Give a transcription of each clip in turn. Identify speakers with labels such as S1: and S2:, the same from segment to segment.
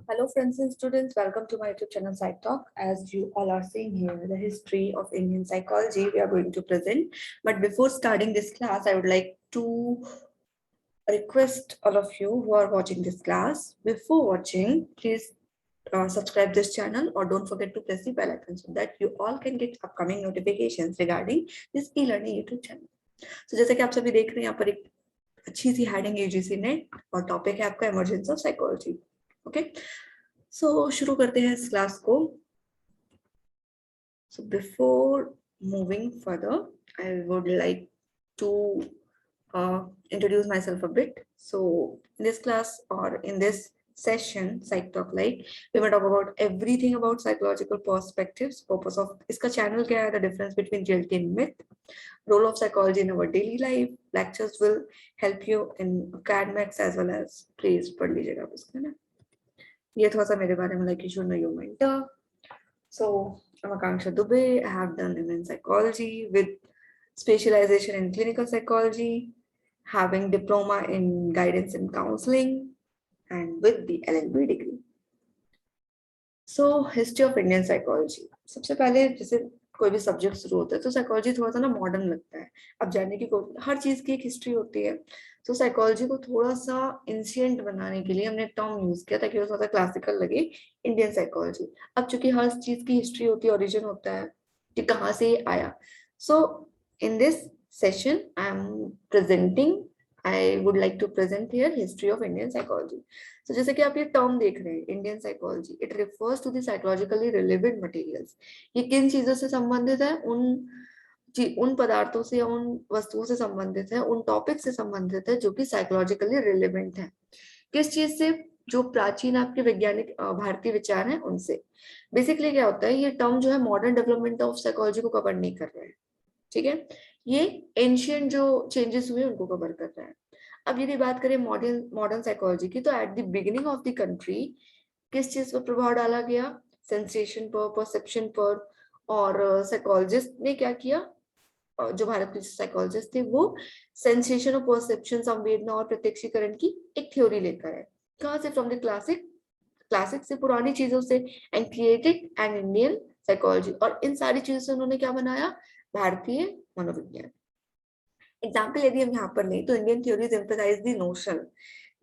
S1: Hello friends and students, welcome to my YouTube channel Psych Talk. As you all are seeing here, the history of Indian psychology we are going to present. But before starting this class, I would like to request all of you who are watching this class, before watching, please subscribe this channel or don't forget to press the bell icon so that you all can get upcoming notifications regarding this e-learning YouTube channel. So जैसे कि आप सभी देख रहे हैं यहाँ पर एक अच्छी सी हेडिंग यूजीसी ने और टॉपिक है आपका इमरजेंसी ऑफ साइकोलॉजी. ओके, सो शुरू करते हैं इस क्लास को. So before moving further, I would like to introduce myself a bit. So in this class or in this session, Psych Talk Light, we will talk about everything about psychological perspectives. Purpose of इसका channel क्या है? The difference between reality and myth. Role of psychology in our daily life. Lectures will help you in academics as well as please पढ़ लीजिएगा आप इसका ना. ये थोड़ा सा मेरे बारे में like you should know your mentor. So I'm Akanksha Dubey. I have done MA in psychology with specialization in clinical psychology, having diploma in guidance and counseling, and with the LLB degree. So history of Indian psychology. सबसे पहले जैसे कोई भी subject शुरू होता है तो psychology थोड़ा सा ना मॉडर्न लगता है. अब जानने की हर चीज की एक हिस्ट्री होती है. तो साइकोलॉजी को थोड़ा सा इंसिएंट बनाने के लिए हमने टर्म यूज किया ताकि वो थोड़ा क्लासिकल लगे, इंडियन साइकोलॉजी. अब चूंकि हर चीज की हिस्ट्री होती है, ओरिजिन होता है कि कहाँ से ये आया. So in this session I am presenting, I would like to present here history of Indian psychology. तो जैसे कि आप ये टर्म देख रहे हैं Indian psychology, it refers to the psychologically relevant materials. ये किन चीजों से संबंधित है? उन पदार्थों से या उन वस्तुओं से संबंधित है, उन टॉपिक से संबंधित है जो कि साइकोलॉजिकली रिलेवेंट है. किस चीज से? जो प्राचीन आपके वैज्ञानिक भारतीय विचार हैं उनसे. बेसिकली क्या होता है, ये टर्म जो है मॉडर्न डेवलपमेंट ऑफ साइकोलॉजी को कवर नहीं कर रहा है. ठीक है, ये एंशियंट जो चेंजेस हुए उनको कवर कर रहा है. अब यदि बात करें मॉडर्न साइकोलॉजी की, तो at the beginning of the country किस चीज पर प्रभाव डाला गया? सेंसेशन पर, परसेप्शन पर. और साइकोलॉजिस्ट ने क्या किया? जो भारत के साइकोलॉजिस्ट थे वो सेंसेशन और परसेप्शन, संवेदना और प्रत्यक्षीकरण की एक थ्योरी लेकर आए. कहाँ से? फ्रॉम द क्लासिक से, पुरानी चीजों से, and created an Indian psychology. और इन सारी चीजों से उन्होंने क्या बनाया? भारतीय मनोविज्ञान. एग्जाम्पल यदि हम यहाँ पर लें तो Indian theories emphasize the notion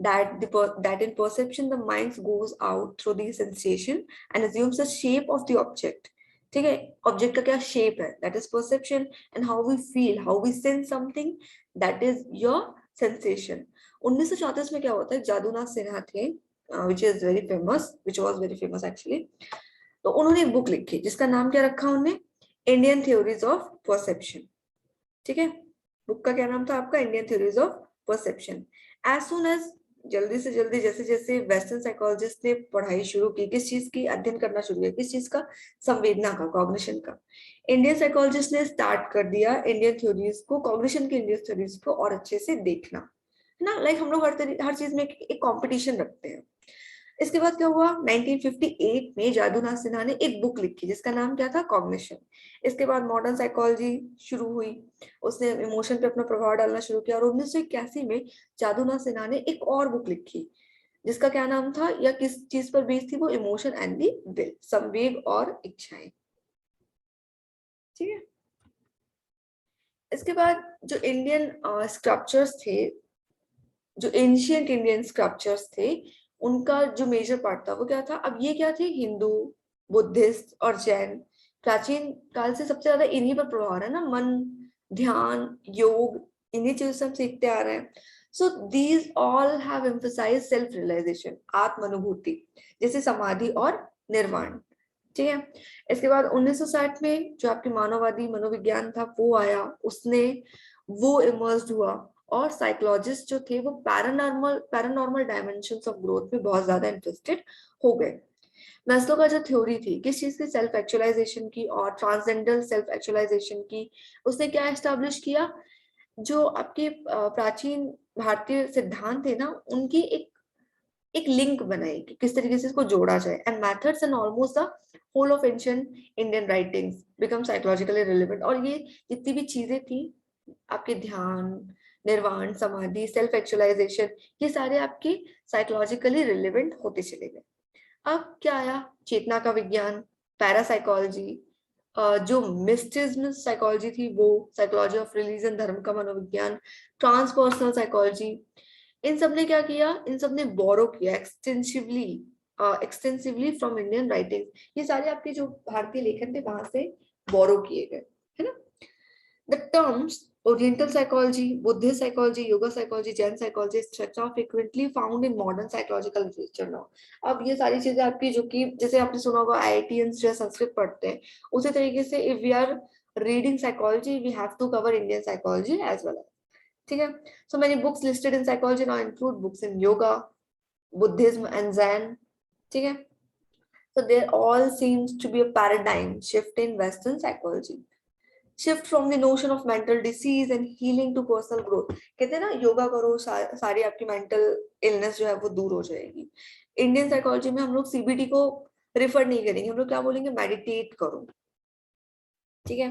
S1: that in perception the mind goes out through the sensation and assumes the shape of the object. ठीक है, ऑब्जेक्ट का क्या शेप है? That is perception. And how we feel, how we sense something, that is your sensation. 1934 में क्या होता है, जादूनाथ सिन्हा थे, which is very famous, which was very famous actually. तो उन्होंने एक बुक लिखी जिसका नाम क्या रखा उन्होंने? Indian theories of perception. ठीक है, बुक का क्या नाम था आपका? Indian theories of perception. As soon as जल्दी से जल्दी जैसे जैसे वेस्टर्न साइकोलॉजिस्ट ने पढ़ाई शुरू की, किस चीज की अध्ययन करना शुरू किया? किस चीज का? संवेदना का, कॉग्निशन का. इंडियन साइकोलॉजिस्ट ने स्टार्ट कर दिया इंडियन थ्योरीज को, कॉग्निशन की इंडियन थ्योरीज को और अच्छे से देखना, है ना. लाइक हम लोग हर चीज में एक कंपटीशन रखते हैं. इसके बाद क्या हुआ? 1958 में जादूनाथ सिन्हा ने एक बुक लिखी जिसका नाम क्या था? कॉग्निशन. इसके बाद मॉडर्न साइकोलॉजी शुरू हुई, उसने इमोशन पे अपना प्रभाव डालना शुरू किया. और 1981 में जादूनाथ सिन्हा ने एक और बुक लिखी जिसका क्या नाम था, या किस चीज पर बेस्ड थी वो? इमोशन एंड दी विल, संवेग और इच्छाएं. ठीक है, इसके बाद जो इंडियन स्क्रप्चर्स थे, जो एंशियंट इंडियन स्क्रप्चर्स थे, उनका जो मेजर पार्ट था वो क्या था? अब ये क्या थे? हिंदू, बुद्धिस्ट और जैन. प्राचीन काल से सबसे ज्यादा इन्हीं पर प्रभाव है ना, मन, ध्यान, योग, इन्हीं चीजों से हम सीखते आ रहे हैं. So these all have emphasized self realization, आत्मानुभूति, जैसे समाधि और निर्वाण. ठीक है, इसके बाद 1960 में जो आपके मानववादी मनोविज्ञान था वो आया, उसने वो इमर्स्ड हुआ. और साइकोलॉजिस्ट जो थे वो पैरानॉर्मल डायमेंशंस ऑफ ग्रोथ में बहुत ज्यादा इंटरेस्टेड हो गए. मैस्लो का जो थ्योरी थी किस चीज की? सेल्फ एक्चुअलाइजेशन की और ट्रांसजेंडर सेल्फ एक्चुअलाइजेशन की. उसने क्या एस्टैब्लिश किया? जो आपके प्राचीन भारतीय सिद्धांत थे ना, उनकी एक लिंक बनाई कि किस तरीके से इसको जोड़ा जाए. And methods and almost the whole of ancient Indian writings become psychologically relevant. और ये जितनी भी चीजें थी आपके, ध्यान, निर्वाण, समाधि, सेल्फ एक्चुअलाइजेशन, ये सारे आपके साइकोलॉजिकली रिलेवेंट होते चले गए. अब क्या आया, चेतना का विज्ञान, पैरासाइकोलॉजी, जो मिस्टिज्म साइकोलॉजी थी वो, साइकोलॉजी ऑफ रिलीजन, धर्म का मनोविज्ञान, ट्रांसपर्सनल साइकोलॉजी। इन सब ने क्या किया, इन सब ने बोरो किया एक्सटेंसिवली फ्रॉम इंडियन राइटिंग्स। ये सारे आपके जो भारतीय लेखन थे वहां से बोरो किए गए, है ना। The terms Oriental psychology, Buddhist psychology, yoga psychology, Jain psychology, etc. are frequently found in modern psychological literature now. अब ये सारी चीजें आपकी जो कि जैसे आपने सुना होगा IITians जो संस्कृत पढ़ते हैं, उसी तरीके से if we are reading psychology, we have to cover Indian psychology as well. ठीक है? So many books listed in psychology now include books in yoga, Buddhism and Zen. ठीक है? So there all seems to be a paradigm shift in Western psychology. Shift from the notion of mental disease and healing to personal growth. कहते हैं ना योगा करो सारी आपकी mental illness जो है वो दूर हो जाएगी। इंडियन साइकोलॉजी में हम लोग सीबीटी को रिफर नहीं करेंगे, हम लोग क्या बोलेंगे, मेडिटेट करो। ठीक है।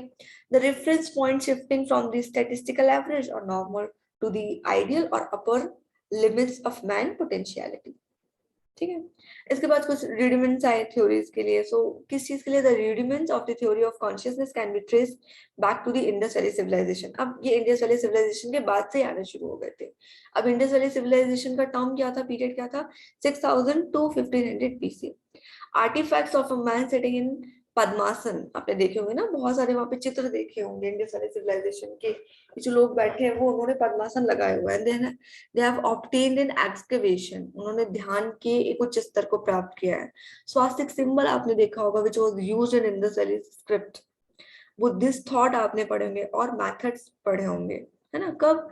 S1: The reference point shifting from the statistical average और नॉर्मल टू द आइडियल और अपर लिमिट्स ऑफ मैन पोटेंशियलिटी। ठीक है। इसके बाद कुछ रूडिमेंट्स आए थ्योरीज के लिए। सो किस चीज के लिए, the rudiments of the theory of consciousness can be traced back to the Indus valley civilization. अब ये इंडस वैली सिविलाइजेशन के बाद से आने शुरू हो गए थे। अब इंडस वैली सिविलाइजेशन का टर्म क्या था, पीरियड क्या था, 6000 to 1500 BC. Artifacts of a man sitting in padmasana, आपने देखे होंगे ना, बहुत सारे वहां पे चित्र देखे होंगे इंडस वैली सिविलाइजेशन के, जो लोग बैठे हैं वो उन्होंने पद्मासन लगाए हुए हैं। They have obtained in excavation, उन्होंने ध्यान के एक उच्च स्तर को प्राप्त किया है। स्वास्तिक सिंबल आपने देखा होगा which was used in Indus valley script. Buddhist thought आपने पढ़े होंगे और मैथड्स पढ़े होंगे, है ना, कब,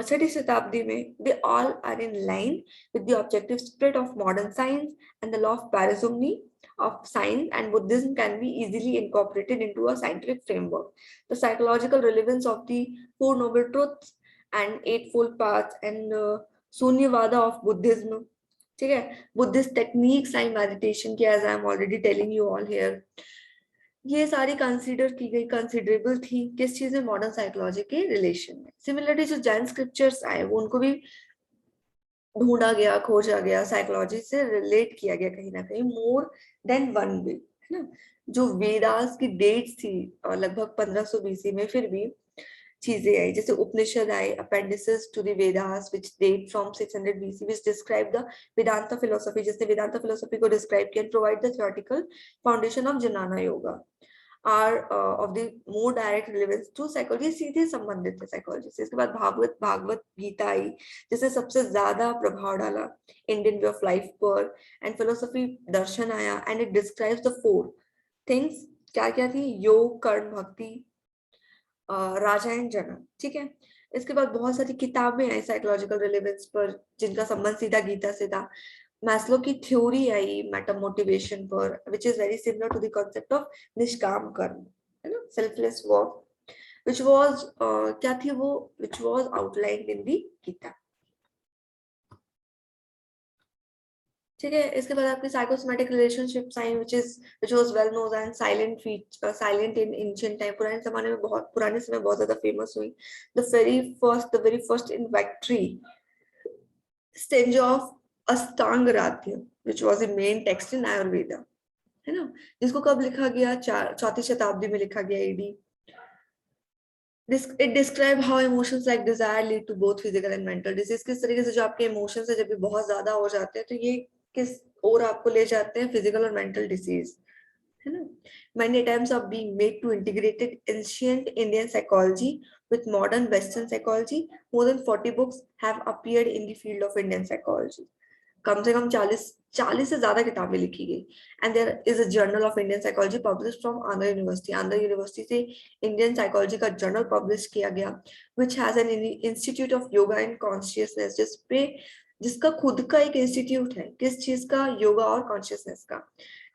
S1: छठी शताब्दी में। They all are in line with the objective spirit of modern science and the law of parsimony of science and Buddhism can be easily incorporated into a scientific framework. The psychological relevance of the Four Noble Truths and Eightfold Paths and Sunyavada of Buddhism. ठीक है, Buddhist techniques and meditation की, as I am already telling you all here, ये सारी consider की गई, considerable थी किस चीज में, मॉडर्न साइकोलॉजी के रिलेशन में। सिमिलरली जो जैन स्क्रिप्चर्स आए वो उनको भी ढूंढा गया, खोजा गया, साइकोलॉजी से रिलेट किया गया कहीं ना कहीं, मोर देन वन वे, है ना। जो वेदास की डेट्स थी लगभग 1500 बीसी में, फिर भी चीजें आई, जैसे उपनिषद आए, appendices to the Vedas which date from 600 BC which describe the Vedanta philosophy, जिसने वेदांता फिलोसफी को डिस्क्राइब किया, provide the theoretical foundation of jnana yoga, are of the more direct relevance to psychology, सीधे संबंधित है साइकोलॉजी से। इसके बाद भागवत गीता आई, जिसने सबसे ज्यादा प्रभाव डाला इंडियन वे ऑफ लाइफ पर, एंड फिलोसफी दर्शन आया, and it describes the four things, क्या क्या थी, योग, कर्म, भक्ति, राजा एंड जनक। ठीक है। इसके बाद बहुत सारी किताबें आई साइकोलॉजिकल रिलेवेंस पर, जिनका संबंध सीधा गीता से था। मैस्लो की थ्योरी आई मेटा मोटिवेशन पर, which is very similar to the concept of निष्काम कर्म, है ना, सेल्फलेस वर्क, विच वाज क्या थी वो, विच वाज आउटलाइंड इन दी गीता। ठीक है। इसके बाद आपकी psychosomatic relationships I, which was well known and silent in ancient time, पुराने जमाने में, बहुत पुराने समय बहुत ज्यादा फेमस हुई। The very first in Victory stage of Astanga which was the main text in Ayurveda, है ना, जिसको कब लिखा गया, चौथी शताब्दी में लिखा गया AD। It describe how emotions like desire lead to both physical and mental disease। किस तरीके से जो आपके इमोशंस है जब भी बहुत ज्यादा हो जाते हैं तो ये किस और आपको ले जाते हैं, फिजिकल और मेंटल डिसीज, है ना। Many attempts are being made to integrate ancient Indian psychology with modern Western psychology. More than 40 books have appeared in the field of Indian psychology. कम से कम 40 से ज्यादा किताबें लिखी गई। And there is a journal of Indian psychology publish from Andhra university, Andhra university से Indian psychology का journal publish किया गया, which has an institute of yoga and consciousness, जिसका खुद का एक इंस्टीट्यूट है, किस चीज का, योगा और कॉन्शियसनेस का।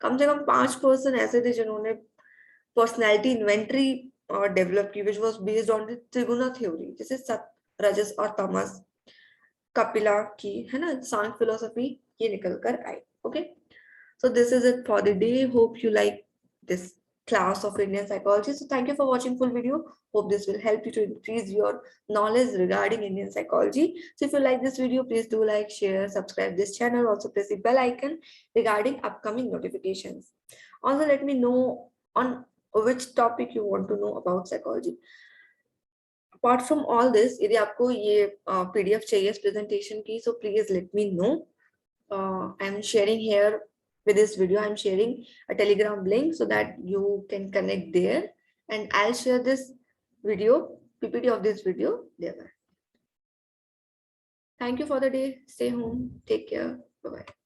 S1: कम से कम 5 पर्सन ऐसे थे जिन्होंने पर्सनैलिटी इन्वेंटरी डेवलप की, which was based on the त्रिगुणा theory, जैसे सत, रजस और तमस, कपिला की, है ना, सांख फिलोसफी, ये निकल कर आई। Okay, so this is it for the day, hope you like this class of Indian psychology. So thank you for watching full video. Hope this will help you to increase your knowledge regarding Indian psychology. So if you like this video, please do like, share, subscribe this channel. Also press the bell icon regarding upcoming notifications. Also let me know on which topic you want to know about psychology. Apart from all this, यदि आपको ये PDF चाहिए इस presentation की, so please let me know. I'm sharing here with this video, I'm sharing a Telegram link so that you can connect there, and I'll share this video, PPT of this video there. Thank you for the day. Stay home. Take care. Bye-bye.